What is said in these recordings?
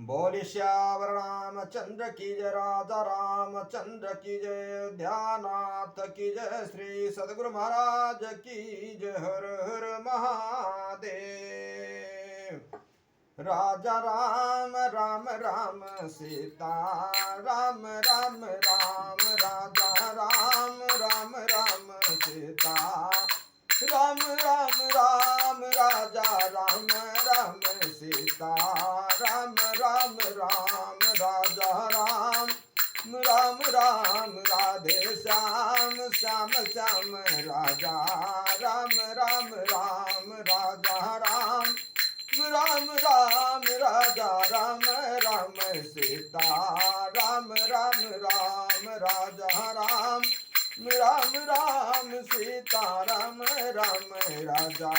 बोले श्यावर रामचंद्र की जय, राजा रामचंद्र की जय, ध्यानाथ की जय, श्री सदगुरु महाराज की जय। हर हर महादेव। राजा राम राम राम सीता राम राम राम, राजा राम राम राम सीता राम राम राम, राजा राम राम सीता राम राम राम, राजा राम राम राम, राधे श्याम श्याम श्याम, राजा राम राम राम, राजा राम राम राम, राजा राम राम सीता राम राम राम, राजा राम राम राम सीता राम राम, राजा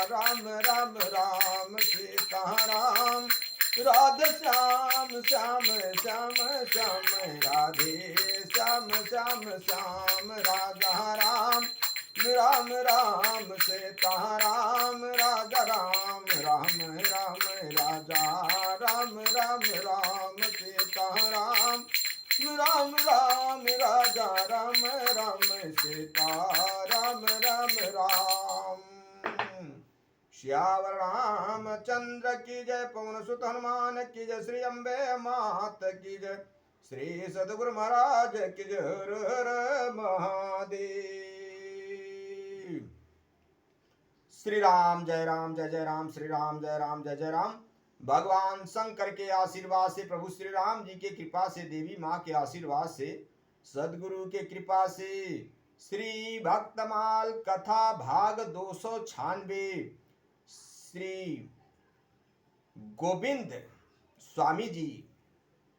राम राम राम सीता राम, राधे श्याम श्याम श्याम श्याम, राधे श्याम श्याम श्याम, राजा राम राम राम सीता राम, राजा राम राम राम, राजा राम राम राम सीता राम राम राम, राजा राम राम सीता राम राम राम। श्यावर रामचंद्र की जय, पवन सुत हनुमान की जय, श्री अम्बे मात की जय, श्री सदगुरु महाराज की जय। हर हर महादेव। श्री राम जय राम जय जय राम, श्री राम जय राम जय जय राम। भगवान शंकर के आशीर्वाद से, प्रभु श्री राम जी के कृपा से, देवी माँ के आशीर्वाद से, सदगुरु के कृपा से, श्री भक्तमाल कथा भाग 296 श्री गोविंद स्वामी जी,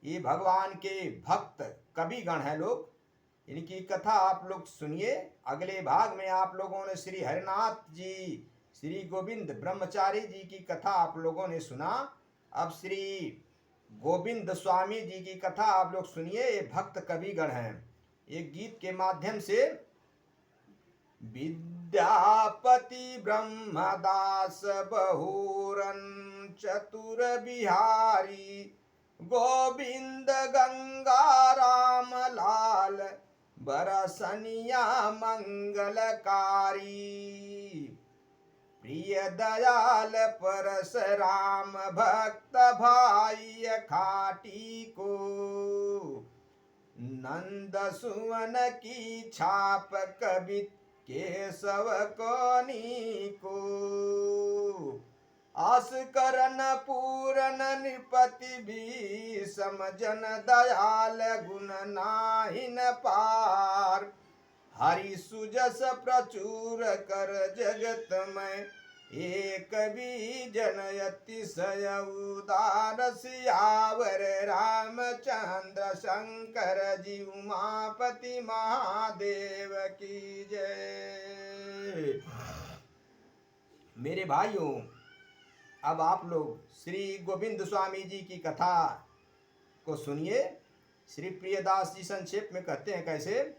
ये भगवान के भक्त कवि गण है लोग, इनकी कथा आप लोग सुनिए। अगले भाग में आप लोगों ने श्री हरिनाथ जी, श्री गोविंद ब्रह्मचारी जी की कथा आप लोगों ने सुना। अब श्री गोविंद स्वामी जी की कथा आप लोग सुनिए। ये भक्त कवि गण हैं। एक गीत के माध्यम से विद्यापति ब्रह्मदास बहुरन चतुर बिहारी, गोविंद गंगा राम लाल बरसनिया मंगलकारी, प्रिय दयाल परशुराम भक्त भाई खाटी को, नंद सुवन की छाप कवि केशव कोनी को, आस करन पूरन निपति भी समझन दयाल गुण नाहिन पार, हरि सुजस प्रचुर कर जगत में एक भी जनयति सय उदार, सियावर रामचंद्र शंकर जी उमापति महादेव की जय। मेरे भाइयों, अब आप लोग श्री गोविंद स्वामी जी की कथा को सुनिए। श्री प्रियदास जी संक्षेप में कहते हैं कैसे।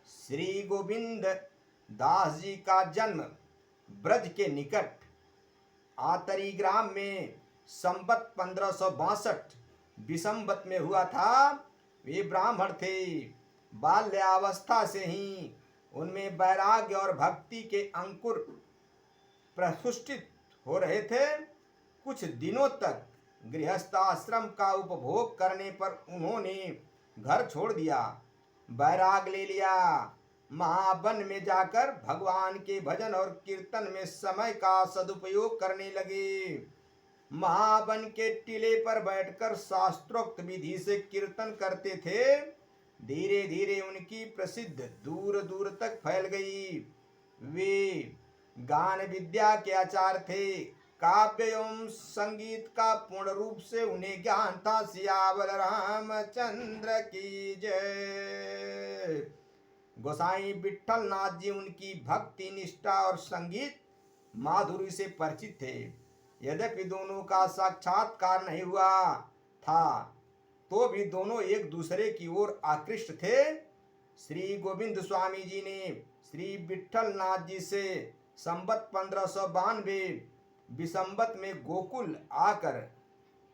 श्री गोविंद दास जी का जन्म ब्रज के निकट आतरी ग्राम में संवत 1562 बिसंबत में हुआ था। वे ब्राह्मण थे। बाल्यावस्था से ही उनमें वैराग्य और भक्ति के अंकुर प्रस्फुटित हो रहे थे। कुछ दिनों तक गृहस्थाश्रम का उपभोग करने पर उन्होंने घर छोड़ दिया, वैराग ले लिया। महावन में जाकर भगवान के भजन और कीर्तन में समय का सदुपयोग करने लगे। महावन के टीले पर बैठकर शास्त्रोक्त विधि से कीर्तन करते थे। धीरे धीरे उनकी प्रसिद्ध दूर दूर तक फैल गई। वे गान विद्या के आचार्य थे। काव्य एवं संगीत का पूर्ण रूप से उन्हें ज्ञान था। सियावर रामचंद्र की जय। गोसाई विठल नाथ जी उनकी भक्ति निष्ठा और संगीत माधुरी से परिचित थे। यद्यपि दोनों का साक्षात्कार नहीं हुआ था, तो भी दोनों एक दूसरे की ओर आकृष्ट थे। श्री गोविंद स्वामी जी ने श्री विठल नाथ जी से संवत 1592 बिसंबत में गोकुल आकर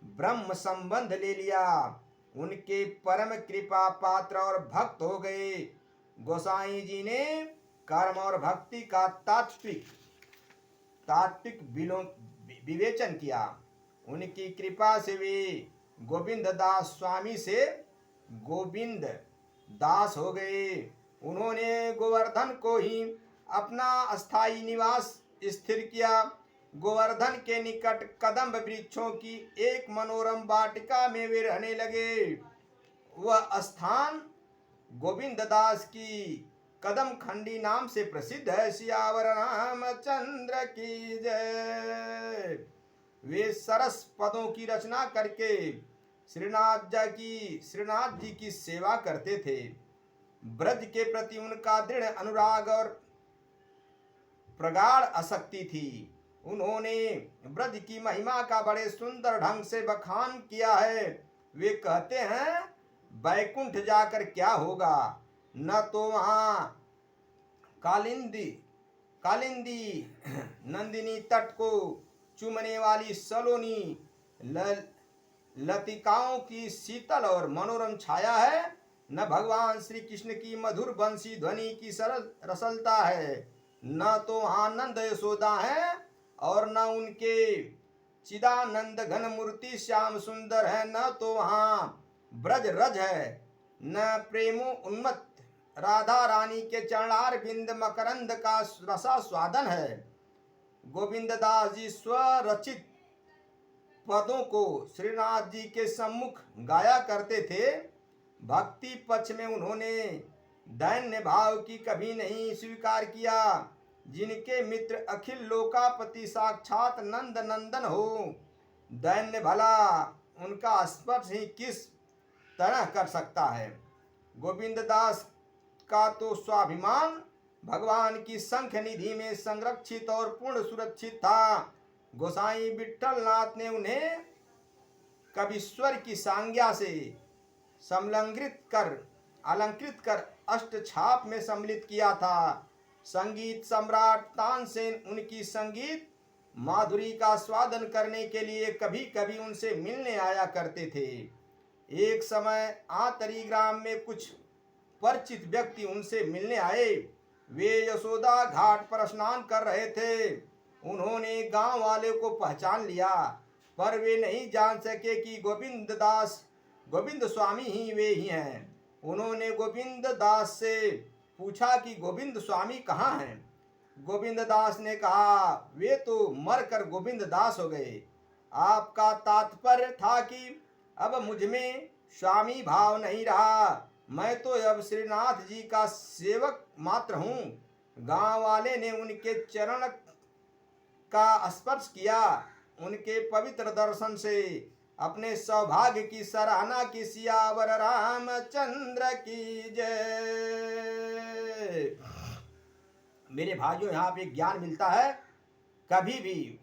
ब्रह्म संबंध ले लिया, उनके परम कृपा पात्र और भक्त हो गए। गोसाई जी ने कर्म और भक्ति का तात्विक विवेचन किया। उनकी कृपा से वे गोविंद दास स्वामी से गोविंद दास हो गए। उन्होंने गोवर्धन को ही अपना अस्थाई निवास स्थिर किया। गोवर्धन के निकट कदम्ब वृक्षों की एक मनोरम वाटिका में वे रहने लगे। वह स्थान गोविंद दास की कदम खंडी नाम से प्रसिद्ध है। सियावर रामचंद्र की जय। वे सरस पदों की रचना करके श्रीनाथ जी की सेवा करते थे। ब्रज के प्रति उनका दृढ़ अनुराग और प्रगाढ़ आसक्ति थी। उन्होंने ब्रज की महिमा का बड़े सुंदर ढंग से बखान किया है। वे कहते हैं, बैकुंठ जाकर क्या होगा, न तो वहां कालिंदी नंदिनी तट को चूमने वाली सलोनी लतिकाओं की शीतल और मनोरम छाया है, न भगवान श्री कृष्ण की मधुर बंसी ध्वनि की सरल रसलता है, न तो वहां नंद यशोदा है, और न उनके चिदानंद घन मूर्ति श्याम सुंदर है, न तो वहां ब्रज रज है, न प्रेमो उन्मत्त राधा रानी के चरणार बिंद मकरंद का रसा स्वादन है। गोविंद दास जी स्वरचित पदों को श्रीनाथ जी के सम्मुख गाया करते थे। भक्ति पक्ष में उन्होंने दैन्य भाव की कभी नहीं स्वीकार किया। जिनके मित्र अखिल लोकापति साक्षात नंद नंदन हो, दैन्य भला उनका स्पर्श ही किस तरह कर सकता है। गोविंद दास का तो स्वाभिमान भगवान की संख निधि में संरक्षित और पूर्ण सुरक्षित था। गोसाई विठल नाथ ने उन्हें कविश्वर की संज्ञा से अलंकृत कर अष्ट छाप में सम्मिलित किया था। संगीत सम्राट तानसेन उनकी संगीत माधुरी का स्वादन करने के लिए कभी कभी उनसे मिलने आया करते थे। एक समय आतरी ग्राम में कुछ परिचित व्यक्ति उनसे मिलने आए। वे यशोदा घाट पर स्नान कर रहे थे। उन्होंने गांव वाले को पहचान लिया, पर वे नहीं जान सके कि गोविंद स्वामी ही वे ही हैं। उन्होंने गोविंद दास से पूछा कि गोविंद स्वामी कहाँ हैं। गोविंद दास ने कहा, वे तो मरकर गोविंद दास हो गए। आपका तात्पर्य था कि अब मुझ में स्वामी भाव नहीं रहा, मैं तो अब श्रीनाथ जी का सेवक मात्र हूँ। गांव वाले ने उनके चरण का स्पर्श किया। उनके पवित्र दर्शन से अपने सौभाग्य की सराहना की। सियावर रामचंद्र की जय। मेरे भाइयों, यहाँ पे ज्ञान मिलता है, कभी भी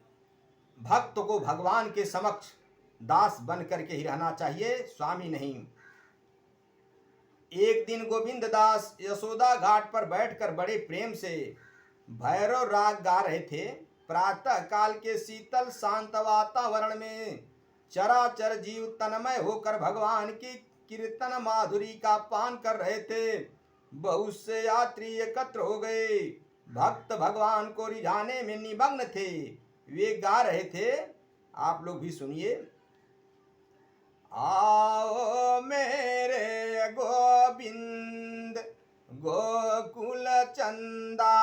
भक्त को भगवान के समक्ष दास बन करके ही रहना चाहिए, स्वामी नहीं। एक दिन गोविंद दास यशोदा घाट पर बैठकर बड़े प्रेम से भैरव राग गा रहे थे। प्रातः काल के शीतल शांत वातावरण में चराचर जीव तन्मय होकर भगवान की कीर्तन माधुरी का पान कर रहे थे। बहुत से यात्री एकत्र हो गए। भक्त भगवान को रिझाने में निमग्न थे। वे गा रहे थे, आप लोग भी सुनिए। आओ मेरे गोविंद गोकुल चंदा,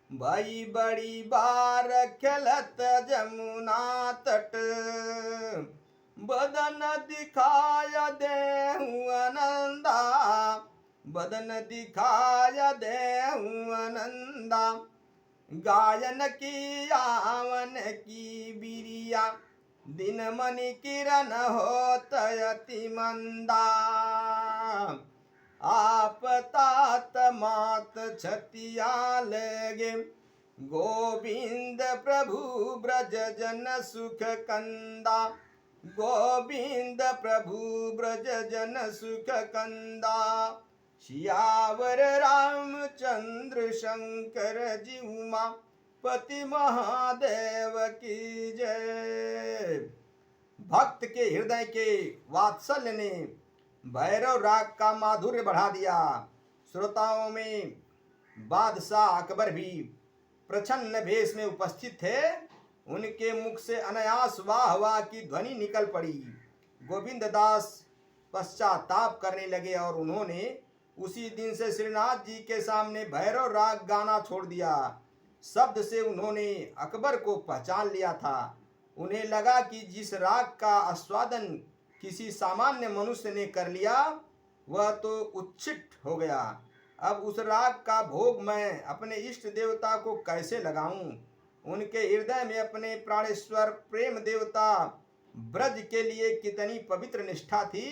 भाई बड़ी बार खेलत जमुना तट, बदन दिखाय देहु आनंदा, बदन दिखाय देहु आनंदा, गायन की आवन की बिरिया, दिन मणि किरण होत अति मंदा, आप तात मात छतिया लगे, गोविंद प्रभु ब्रज जन सुख कंदा, गोविंद प्रभु ब्रज जन सुख कंदा। सियावर रामचंद्र शंकर जी उमा पति महादेव की जय। भक्त के हृदय के वात्सल्य ने भैरव राग का माधुर्य बढ़ा दिया। श्रोताओं में बादशाह अकबर भी प्रछन्न भेष में उपस्थित थे। उनके मुख से अनायास वाह वाह की ध्वनि निकल पड़ी। गोविंद दास पश्चाताप करने लगे और उन्होंने उसी दिन से श्रीनाथ जी के सामने भैरव राग गाना छोड़ दिया। शब्द से उन्होंने अकबर को पहचान लिया था। उन्हें लगा कि जिस राग का आस्वादन किसी सामान्य मनुष्य ने कर लिया वह तो उच्छिष्ट हो गया। अब उस राग का भोग मैं अपने इष्ट देवता को कैसे लगाऊं? उनके हृदय में अपने प्राणेश्वर प्रेम देवता ब्रज के लिए कितनी पवित्र निष्ठा थी।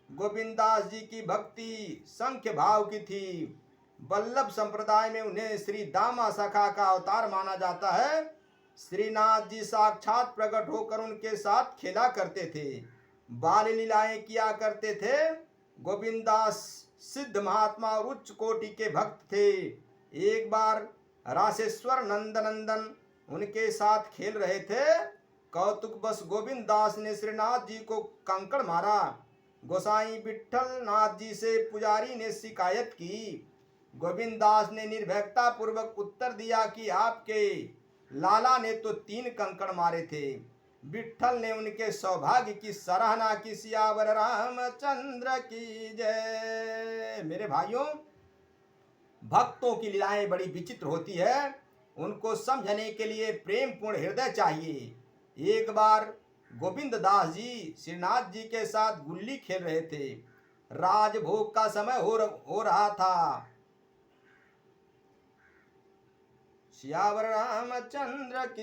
गोविंदास जी की भक्ति संख्य भाव की थी। वल्लभ संप्रदाय में उन्हें श्री दामा सखा का अवतार माना जाता है। श्रीनाथ जी साक्षात प्रकट होकर उनके साथ खेला करते थे, बाल लीलाएं किया करते थे। गोविंदास सिद्ध महात्मा और उच्च कोटि के भक्त थे। एक बार रासेश्वर नंदन उनके साथ खेल रहे थे। कौतुक बस गोविंद दास ने श्रीनाथ जी को कंकड़ मारा। गोसाई विठल नाथ जी से पुजारी ने शिकायत की। गोविंद दास ने निर्भयता पूर्वक उत्तर दिया कि आपके लाला ने तो 3 कंकड़ मारे थे। विठल ने उनके सौभाग्य की सराहना की। सियावर रामचंद्र की जय। मेरे भाइयों, भक्तों की लीलाएं बड़ी विचित्र होती है। उनको समझने के लिए प्रेम पूर्ण हृदय चाहिए। एक बार गोविंद दास जी श्रीनाथ जी के साथ गुल्ली खेल रहे थे। राजभोग का समय हो रहा था। सियावर रामचंद्र की